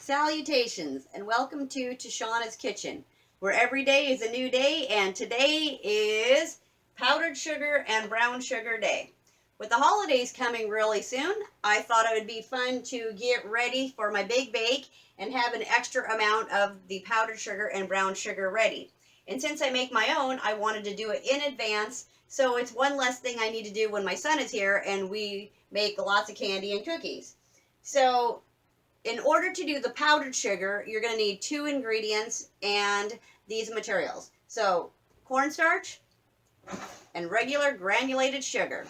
Salutations and welcome to Tashana's Kitchen, where every day is a new day, and today is powdered sugar and brown sugar day. With the holidays coming really soon, I thought it would be fun to get ready for my big bake and have an extra amount of the powdered sugar and brown sugar ready. And since I make my own, I wanted to do it in advance, so it's one less thing I need to do when my son is here and we make lots of candy and cookies. So in order to do the powdered sugar, you're going to need 2 ingredients and these materials. So, cornstarch and regular granulated sugar.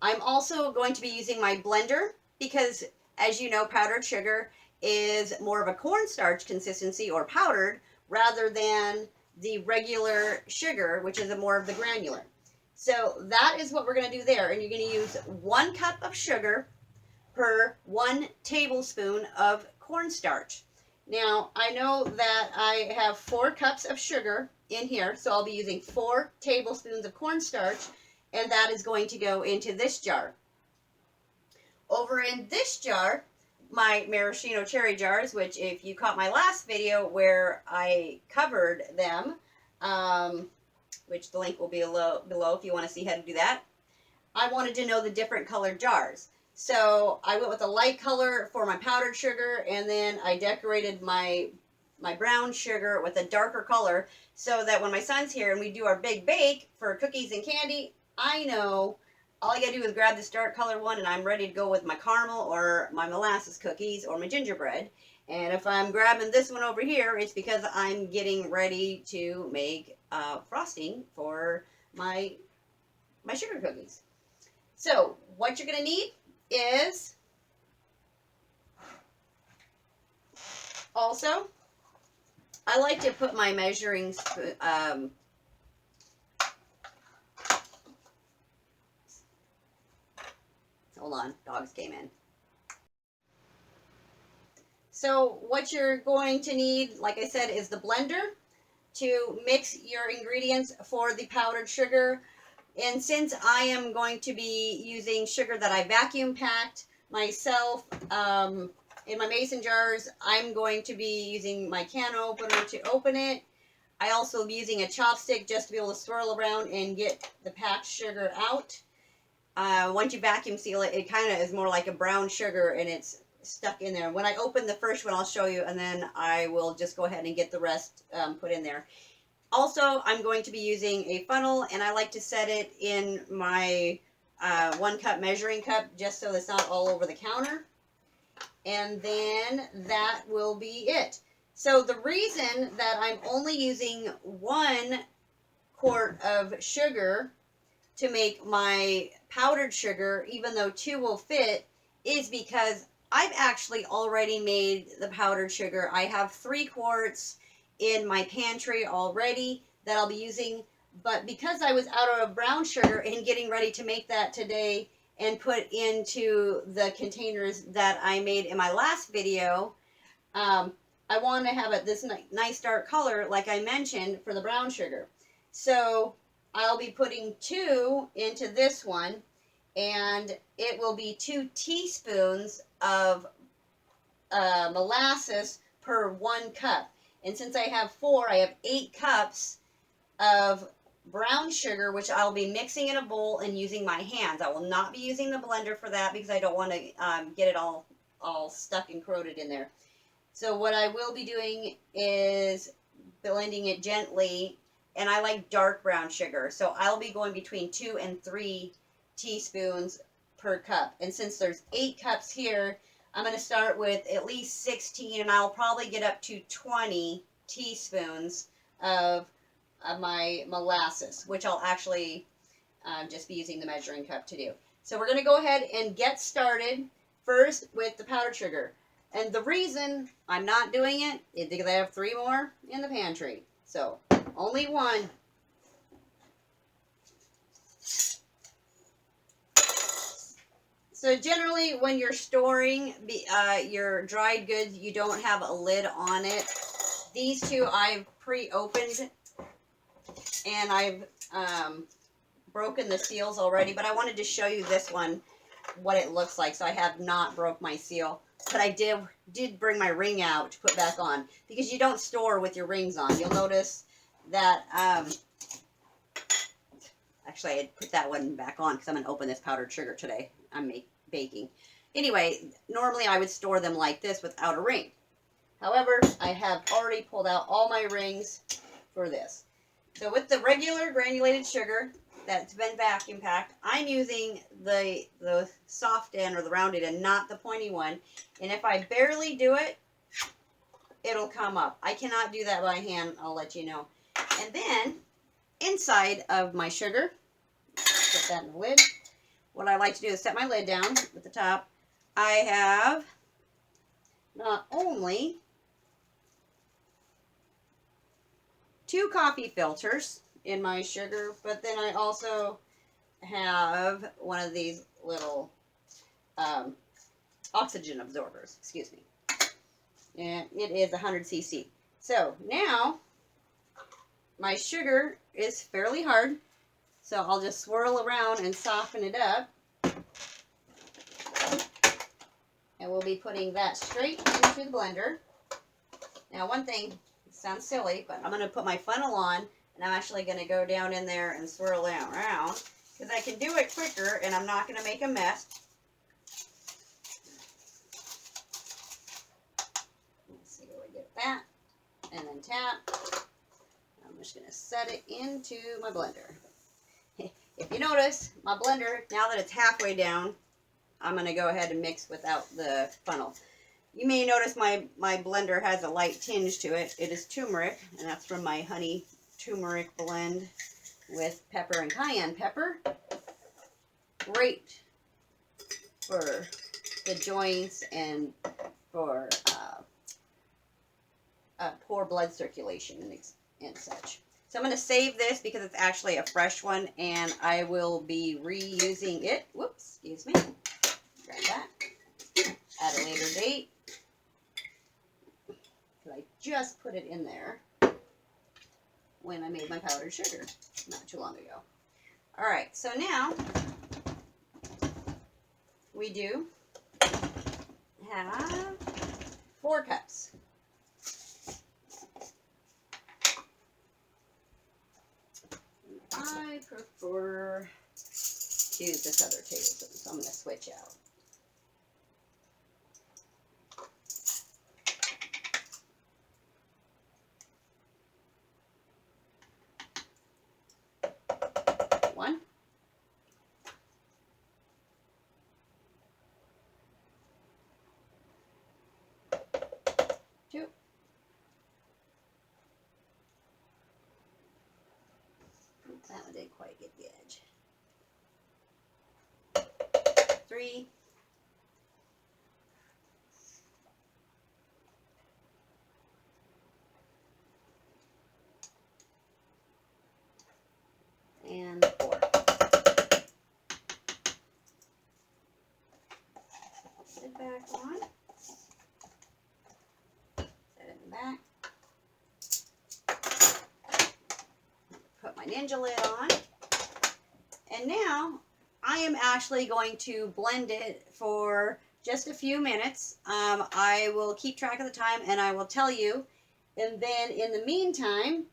I'm also going to be using my blender because, as you know, powdered sugar is more of a cornstarch consistency or powdered rather than the regular sugar, which is more of the granular. So that is what we're going to do there. And you're going to use 1 cup of sugar per 1 tablespoon of cornstarch. Now, I know that I have 4 cups of sugar in here, so I'll be using 4 tablespoons of cornstarch, and that is going to go into this jar. Over in this jar, my maraschino cherry jars, which if you caught my last video where I covered them, which the link will be below if you want to see how to do that, I wanted to know the different colored jars. So I went with a light color for my powdered sugar, and then I decorated my brown sugar with a darker color so that when my son's here and we do our big bake for cookies and candy, I know all I gotta do is grab this dark color one and I'm ready to go with my caramel or my molasses cookies or my gingerbread. And if I'm grabbing this one over here, it's because I'm getting ready to make frosting for my sugar cookies. So what you're gonna need is also, I like to put my measuring spoon, hold on, dogs came in. So what you're going to need, like I said, is the blender to mix your ingredients for the powdered sugar. And since I am going to be using sugar that I vacuum packed myself in my mason jars, I'm going to be using my can opener to open it. I also will be using a chopstick just to be able to swirl around and get the packed sugar out. Once you vacuum seal it, it kind of is more like a brown sugar and it's stuck in there. When I open the first one, I'll show you, and then I will just go ahead and get the rest put in there. Also, I'm going to be using a funnel, and I like to set it in my 1 cup measuring cup just so it's not all over the counter. And then that will be it. So the reason that I'm only using 1 quart of sugar to make my powdered sugar, even though 2 will fit, is because I've actually already made the powdered sugar. I have 3 quarts in my pantry already that I'll be using, but because I was out of brown sugar and getting ready to make that today and put into the containers that I made in my last video, I want to have it this nice dark color like I mentioned for the brown sugar. So I'll be putting 2 into this one, and it will be 2 teaspoons of molasses per 1 cup. And since I have 4, I have 8 cups of brown sugar, which I'll be mixing in a bowl and using my hands. I will not be using the blender for that because I don't want to get it all stuck and corroded in there. So what I will be doing is blending it gently, and I like dark brown sugar. So I'll be going between 2 and 3 teaspoons per cup. And since there's 8 cups here, I'm going to start with at least 16, and I'll probably get up to 20 teaspoons of my molasses, which I'll actually just be using the measuring cup to do. So we're going to go ahead and get started first with the powdered sugar. And the reason I'm not doing it is because I have 3 more in the pantry. So only 1. So generally when you're storing your dried goods, you don't have a lid on it. These 2 I've pre-opened and I've broken the seals already, but I wanted to show you this one what it looks like, so I have not broke my seal. But I did bring my ring out to put back on, because you don't store with your rings on. You'll notice that, actually I had put that one back on because I'm going to open this powdered sugar today. I'm baking. Anyway, normally I would store them like this without a ring. However, I have already pulled out all my rings for this. So with the regular granulated sugar that's been vacuum packed, I'm using the soft end or the rounded end, not the pointy one. And if I barely do it, it'll come up. I cannot do that by hand, I'll let you know. And then inside of my sugar, put that in the lid. What I like to do is set my lid down at the top. I have not only 2 coffee filters in my sugar, but then I also have one of these little oxygen absorbers, excuse me. And it is 100 cc. So now my sugar is fairly hard, so I'll just swirl around and soften it up. And we'll be putting that straight into the blender. Now one thing, it sounds silly, but I'm going to put my funnel on, and I'm actually going to go down in there and swirl it around, because I can do it quicker and I'm not going to make a mess. Let's see where we get that. And then tap. I'm just going to set it into my blender. If you notice, my blender, now that it's halfway down, I'm going to go ahead and mix without the funnel. You may notice my blender has a light tinge to it. It is turmeric, and that's from my honey turmeric blend with pepper and cayenne pepper. Great for the joints and for poor blood circulation and such. So I'm going to save this because it's actually a fresh one, and I will be reusing it. Whoops, excuse me. Grab that at a later date. I just put it in there when I made my powdered sugar not too long ago. All right, so now we do have 4 cups. I prefer to use this other tablespoon, so I'm going to switch out. One. 2. That one didn't quite get the edge. 3. And 4. Put it back on. Set it in the back. Put my Ninja lid on. And now I am actually going to blend it for just a few minutes. I will keep track of the time and I will tell you. And then in the meantime,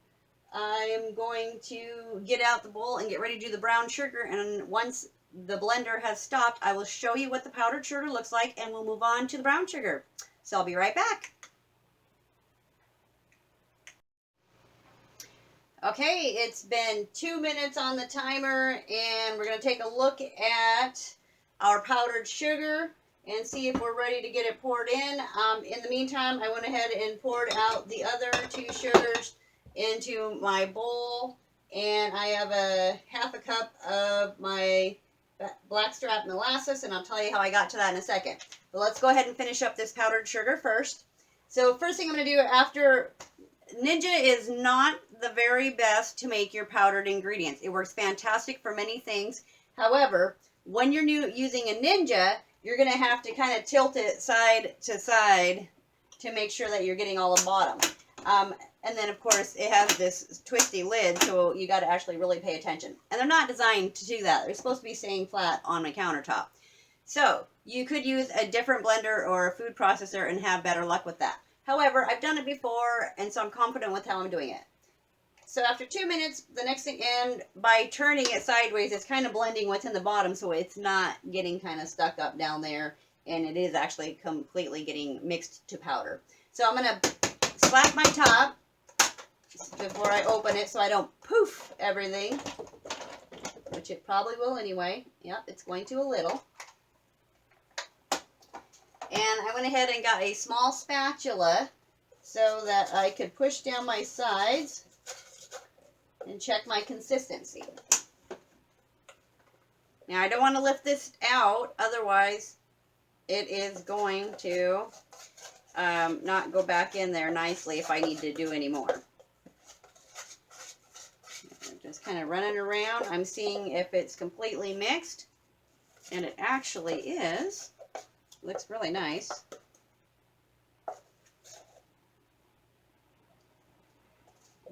I am going to get out the bowl and get ready to do the brown sugar. And once the blender has stopped, I will show you what the powdered sugar looks like, and we'll move on to the brown sugar. So I'll be right back. Okay, it's been 2 minutes on the timer, and we're going to take a look at our powdered sugar and see if we're ready to get it poured in. In the meantime, I went ahead and poured out the other 2 sugars into my bowl, and I have a half a cup of my blackstrap molasses, and I'll tell you how I got to that in a second. But let's go ahead and finish up this powdered sugar first. So first thing I'm going to do after... Ninja is not the very best to make your powdered ingredients. It works fantastic for many things. However, when you're using a Ninja, you're going to have to kind of tilt it side to side to make sure that you're getting all the bottom. And then, of course, it has this twisty lid, so you got to actually really pay attention. And they're not designed to do that. They're supposed to be staying flat on my countertop. So you could use a different blender or a food processor and have better luck with that. However, I've done it before, and so I'm confident with how I'm doing it. So after 2 minutes, the next thing, and by turning it sideways, it's kind of blending what's in the bottom, so it's not getting kind of stuck up down there, and it is actually completely getting mixed to powder. So I'm going to slap my top before I open it so I don't poof everything, which it probably will anyway. Yep, it's going to a little. And I went ahead and got a small spatula so that I could push down my sides and check my consistency. Now I don't want to lift this out, otherwise it is going to not go back in there nicely if I need to do any more. Just kind of running around. I'm seeing if it's completely mixed, and it actually is. Looks really nice.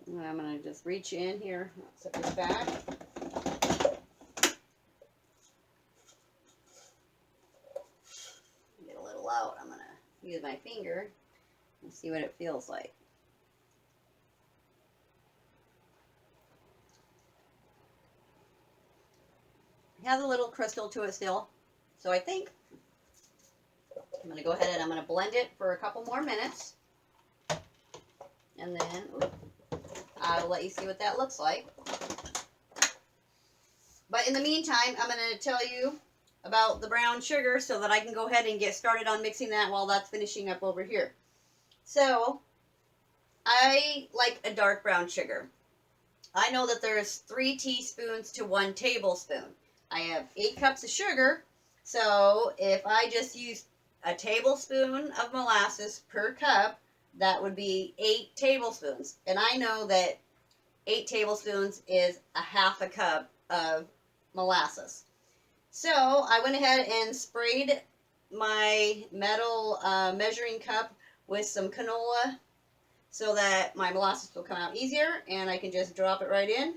I'm going to just reach in here, set this back. Get a little out. I'm going to use my finger and see what it feels like. It has a little crystal to it still, so I think I'm going to go ahead and I'm going to blend it for a couple more minutes, and then I'll let you see what that looks like. But in the meantime, I'm going to tell you about the brown sugar so that I can go ahead and get started on mixing that while that's finishing up over here. So, I like a dark brown sugar. I know that there's 3 teaspoons to 1 tablespoon. I have 8 cups of sugar, so if I just use a tablespoon of molasses per cup, that would be 8 tablespoons. And I know that 8 tablespoons is a half a cup of molasses. So I went ahead and sprayed my metal measuring cup with some canola so that my molasses will come out easier, and I can just drop it right in.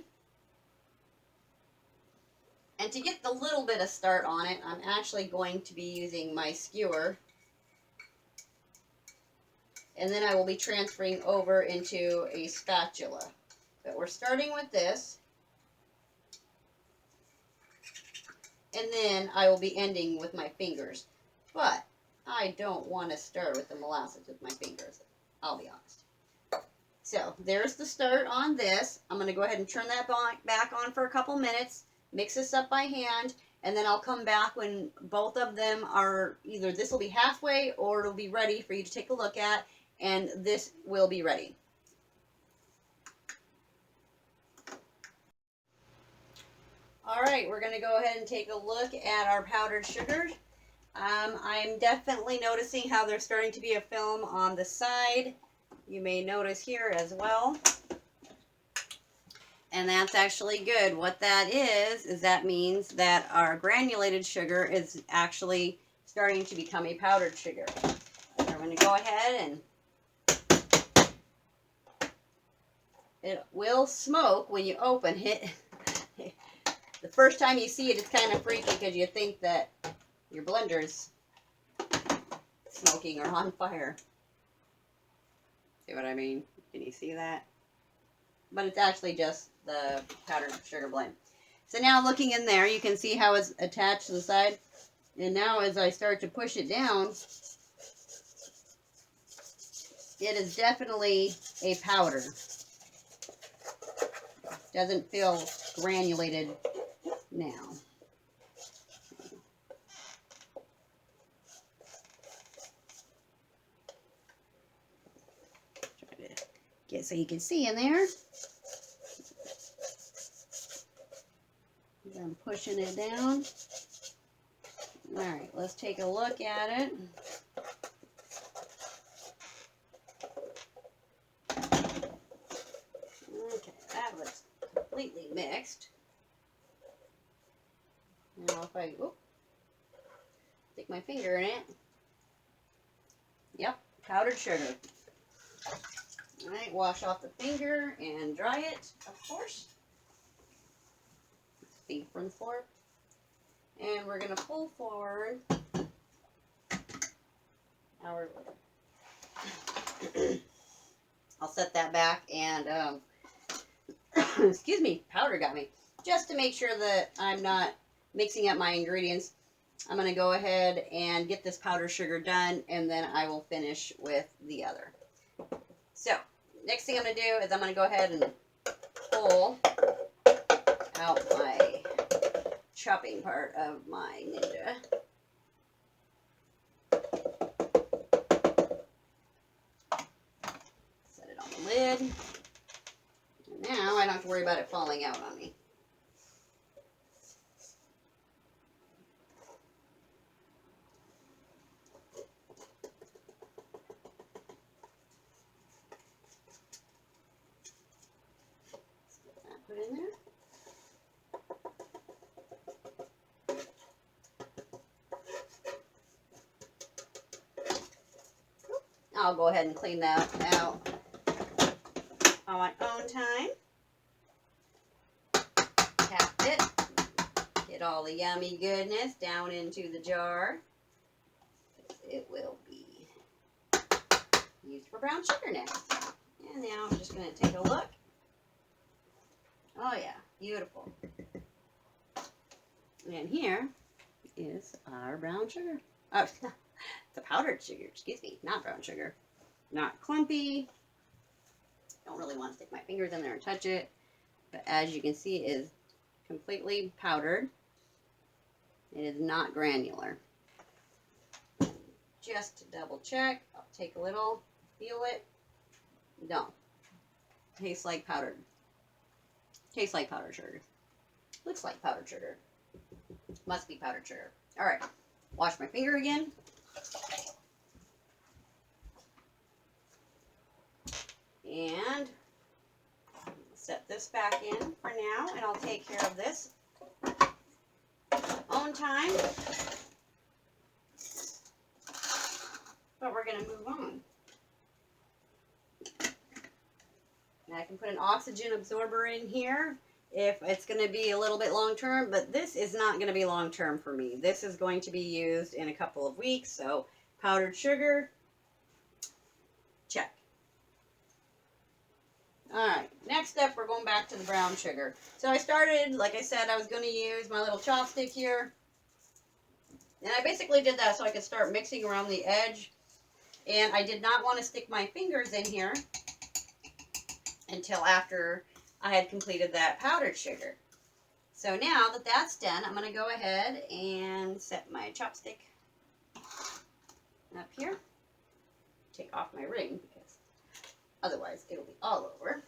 And to get the little bit of start on it, I'm actually going to be using my skewer. And then I will be transferring over into a spatula. But we're starting with this. And then I will be ending with my fingers. But I don't want to start with the molasses with my fingers, I'll be honest. So there's the start on this. I'm going to go ahead and turn that back on for a couple minutes. Mix this up by hand, and then I'll come back when both of them are, either this will be halfway or it'll be ready for you to take a look at, and this will be ready. Alright, we're going to go ahead and take a look at our powdered sugar. I'm definitely noticing how there's starting to be a film on the side. You may notice here as well. And that's actually good. What that is that means that our granulated sugar is actually starting to become a powdered sugar. So I'm going to go ahead and it will smoke when you open it. The first time you see it, it's kind of freaky because you think that your blender's smoking or on fire. See what I mean? Can you see that? But it's actually just the powdered sugar blend. So now looking in there, you can see how it's attached to the side. And now as I start to push it down, it is definitely a powder. Doesn't feel granulated now. Try to get so you can see in there. I'm pushing it down. Alright, let's take a look at it. Okay, that looks completely mixed. Now if I stick my finger in it. Yep, powdered sugar. Alright, wash off the finger and dry it, of course. Feet from the floor. And we're going to pull forward our lid. I'll set that back and, excuse me, powder got me. Just to make sure that I'm not mixing up my ingredients, I'm going to go ahead and get this powdered sugar done, and then I will finish with the other. So, next thing I'm going to do is I'm going to go ahead and pull out my chopping part of my Ninja. Set it on the lid. And now I don't have to worry about it falling out on me. Put in there. I'll go ahead and clean that out on my own time. Tap it. Get all the yummy goodness down into the jar. It will be used for brown sugar next. And now I'm just going to take a look. Oh yeah, beautiful. And here is our brown sugar. Oh, the powdered sugar, excuse me, not brown sugar. Not clumpy. Don't really want to stick my fingers in there and touch it. But as you can see, it is completely powdered. It is not granular. Just to double check, I'll take a little, feel it. Don't. Tastes like powdered. Tastes like powdered sugar. Looks like powdered sugar. Must be powdered sugar. Alright. Wash my finger again. And set this back in for now, and I'll take care of this own time. But we're going to move on. And I can put an oxygen absorber in here if it's going to be a little bit long term, but this is not going to be long term for me. This is going to be used in a couple of weeks, so powdered sugar, check. Alright, next up we're going back to the brown sugar. So I started, like I said, I was going to use my little chopstick here. And I basically did that so I could start mixing around the edge. And I did not want to stick my fingers in here until after I had completed that powdered sugar. So now that that's done, I'm going to go ahead and set my chopstick up here. Take off my ring because otherwise it'll be all over.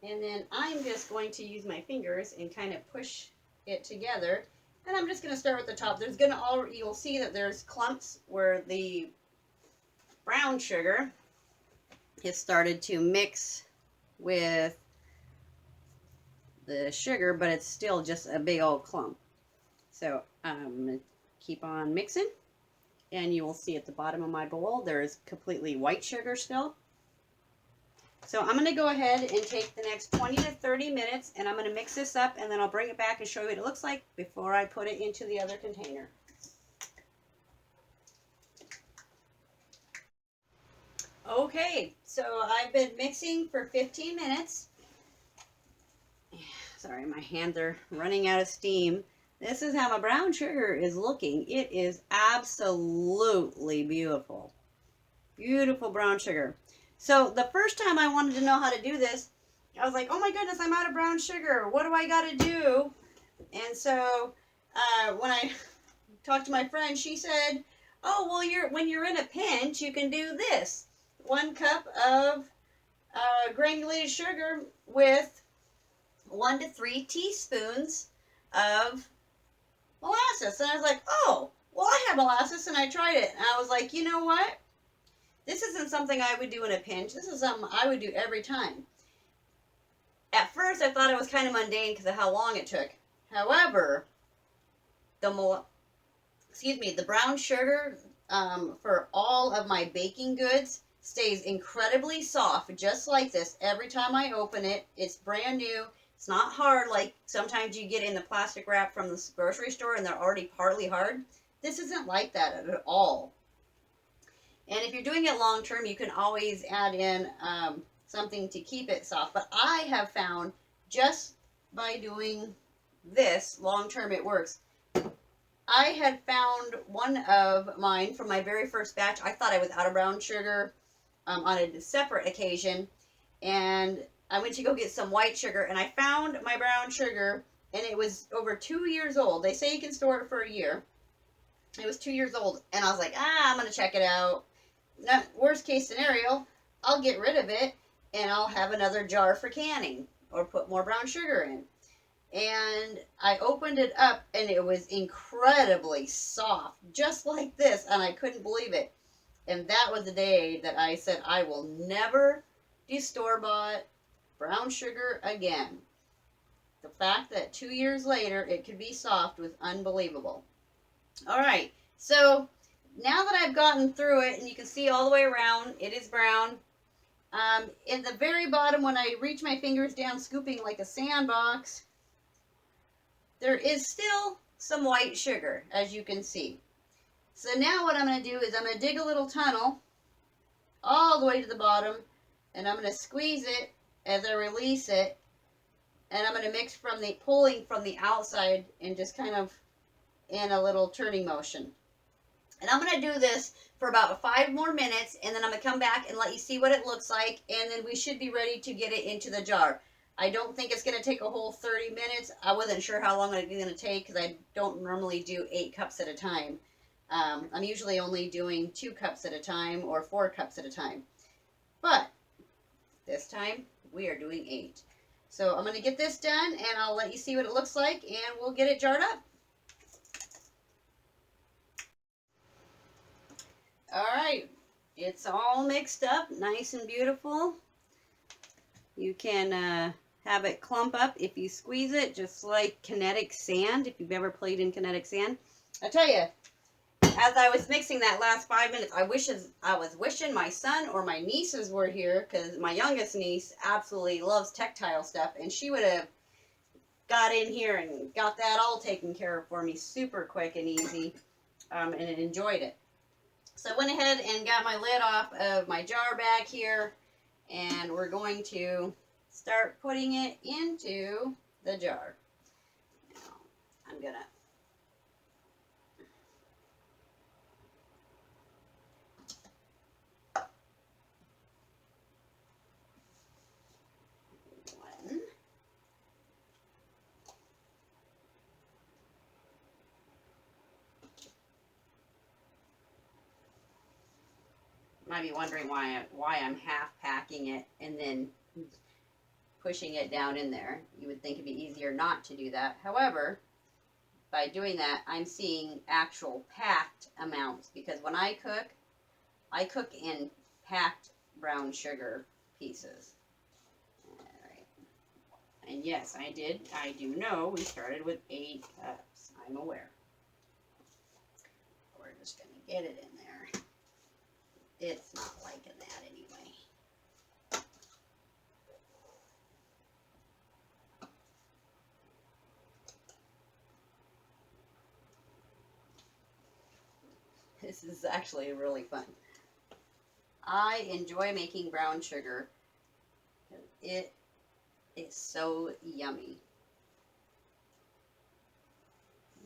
And then I'm just going to use my fingers and kind of push it together. And I'm just going to start with the top. There's going to you'll see that there's clumps where the brown sugar has started to mix with the sugar, but it's still just a big old clump. So I'm going to keep on mixing, and you will see at the bottom of my bowl there's completely white sugar still. So I'm going to go ahead and take the next 20 to 30 minutes, and I'm going to mix this up, and then I'll bring it back and show you what it looks like before I put it into the other container. Okay, so I've been mixing for 15 minutes. Sorry, my hands are running out of steam. This is how my brown sugar is looking. It is absolutely beautiful. Beautiful brown sugar. So the first time I wanted to know how to do this, I was like, oh my goodness, I'm out of brown sugar. What do I got to do? And so when I talked to my friend, she said, oh, well, when you're in a pinch, you can do this. 1 cup of granulated sugar with 1 to 3 teaspoons of molasses. And I was like, oh, well, I have molasses, and I tried it. And I was like, you know what? This isn't something I would do in a pinch. This is something I would do every time. At first, I thought it was kind of mundane because of how long it took. However, the brown sugar for all of my baking goods stays incredibly soft, just like this. Every time I open it, it's brand new. It's not hard like sometimes you get in the plastic wrap from the grocery store and they're already partly hard. This isn't like that at all. And if you're doing it long term, you can always add in something to keep it soft. But I have found just by doing this long term, it works. I had found one of mine from my very first batch. I thought I was out of brown sugar on a separate occasion. And I went to go get some white sugar and I found my brown sugar and it was over 2 years old. They say you can store it for a year. It was 2 years old and I was like, I'm going to check it out. Not, worst case scenario, I'll get rid of it and I'll have another jar for canning or put more brown sugar in. And I opened it up and it was incredibly soft, just like this, and I couldn't believe it. And that was the day that I said I will never do store-bought brown sugar again. The fact that 2 years later it could be soft was unbelievable. All right, so now that I've gotten through it, and you can see all the way around, it is brown. In the very bottom, when I reach my fingers down, scooping like a sandbox, there is still some white sugar, as you can see. So now what I'm going to do is I'm going to dig a little tunnel all the way to the bottom, and I'm going to squeeze it as I release it, and I'm going to mix from the pulling from the outside and just kind of in a little turning motion. And I'm going to do this for about 5 more minutes, and then I'm going to come back and let you see what it looks like, and then we should be ready to get it into the jar. I don't think it's going to take a whole 30 minutes. I wasn't sure how long it was going to take because I don't normally do 8 cups at a time. I'm usually only doing 2 cups at a time or 4 cups at a time. But this time we are doing 8. So I'm going to get this done, and I'll let you see what it looks like, and we'll get it jarred up. All right, it's all mixed up, nice and beautiful. You can have it clump up if you squeeze it, just like kinetic sand, if you've ever played in kinetic sand. I tell you, as I was mixing that last 5 minutes, I was wishing my son or my nieces were here, because my youngest niece absolutely loves tactile stuff, and she would have got in here and got that all taken care of for me super quick and easy, and enjoyed it. So I went ahead and got my lid off of my jar back here, and we're going to start putting it into the jar. Now, I'm gonna one. Might be wondering why I'm half packing it and then pushing it down in there. You would think it'd be easier not to do that. However, by doing that, I'm seeing actual packed amounts, because when I cook in packed brown sugar pieces. All right. And yes, I do know we started with 8 cups. I'm aware. We're just going to get it in there. It's not liking that anyway. This is actually really fun. I enjoy making brown sugar. It is so yummy.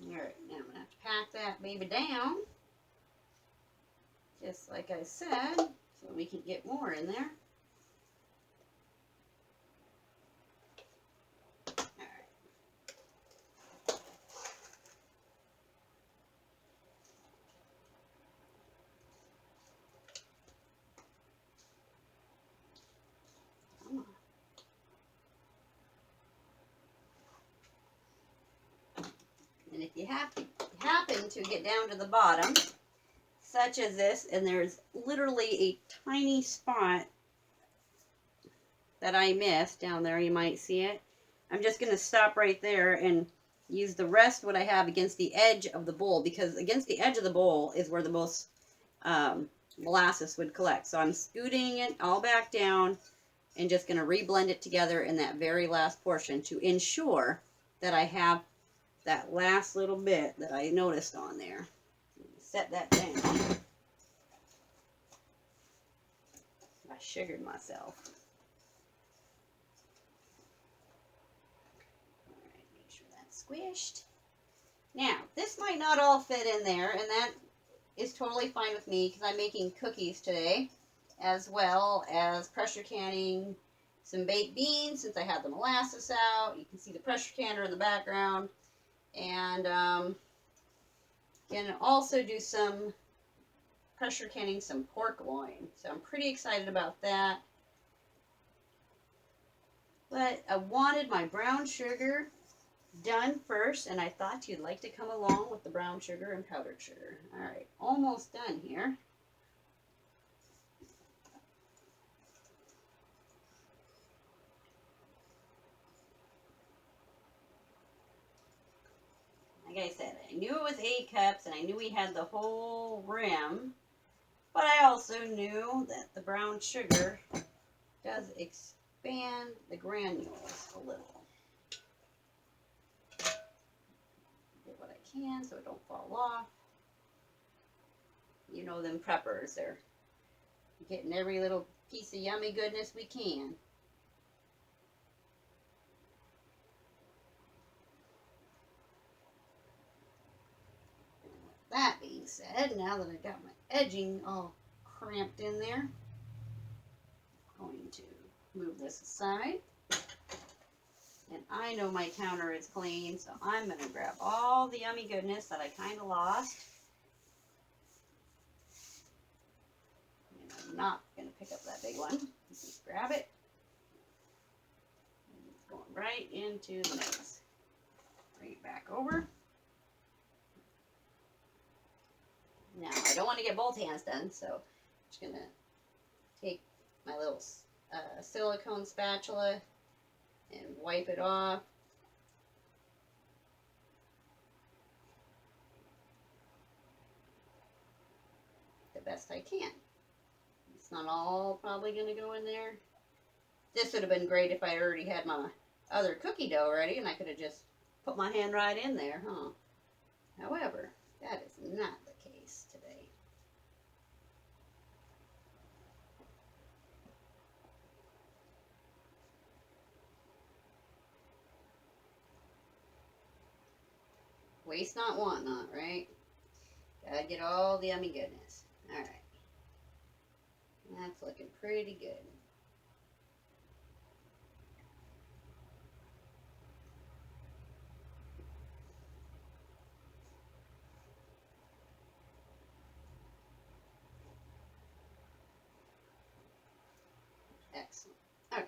Alright, now I'm going to have to pack that baby down. Just like I said, so we can get more in there. And if you happen to get down to the bottom, such as this, and there's literally a tiny spot that I missed down there, you might see it. I'm just going to stop right there and use the rest what I have against the edge of the bowl, because against the edge of the bowl is where the most molasses would collect. So I'm scooting it all back down and just going to reblend it together in that very last portion to ensure that I have that last little bit that I noticed on there. Set that down. I sugared myself. Alright, make sure that's squished. Now, this might not all fit in there, and that is totally fine with me because I'm making cookies today, as well as pressure canning some baked beans since I had the molasses out. You can see the pressure canner in the background. And can also do some pressure canning some pork loin. So I'm pretty excited about that. But I wanted my brown sugar done first, and I thought you'd like to come along with the brown sugar and powdered sugar. Alright, almost done here. Like I said, I knew it was 8 cups, and I knew we had the whole rim, but I also knew that the brown sugar does expand the granules a little. Get what I can so it don't fall off. You know them preppers, they're getting every little piece of yummy goodness we can. That being said, now that I've got my edging all cramped in there, I'm going to move this aside. And I know my counter is clean, so I'm going to grab all the yummy goodness that I kind of lost. And I'm not going to pick up that big one. Just grab it. And it's going right into the mix. Bring it back over. Now, I don't want to get both hands done, so I'm just going to take my little silicone spatula and wipe it off. The best I can. It's not all probably going to go in there. This would have been great if I already had my other cookie dough ready and I could have just put my hand right in there, huh? However, that is not the case today. Waste not, want not, right? Gotta get all the yummy goodness. Alright. That's looking pretty good. Excellent. Okay.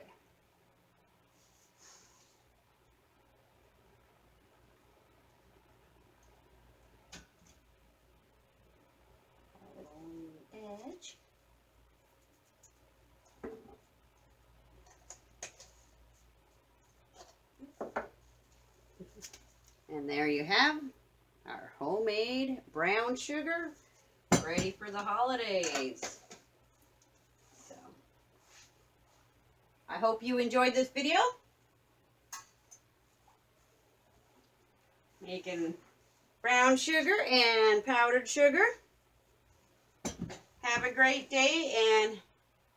Along the edge. And there you have our homemade brown sugar ready for the holidays. So, I hope you enjoyed this video. Making brown sugar and powdered sugar. Have a great day and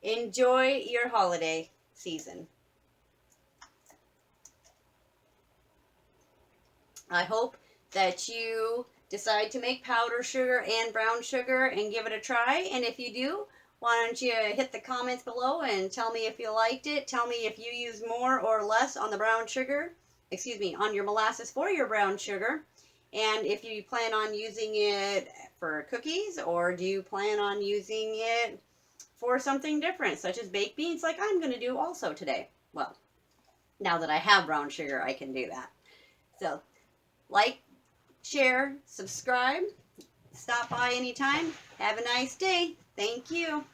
enjoy your holiday season. I hope that you decide to make powdered sugar and brown sugar and give it a try. And if you do, why don't you hit the comments below and tell me if you liked it. Tell me if you use more or less on the brown sugar. Excuse me, on your molasses for your brown sugar. And if you plan on using it for cookies, or do you plan on using it for something different, such as baked beans, like I'm going to do also today. Well, now that I have brown sugar, I can do that. So, like, share, subscribe, stop by anytime. Have a nice day. Thank you.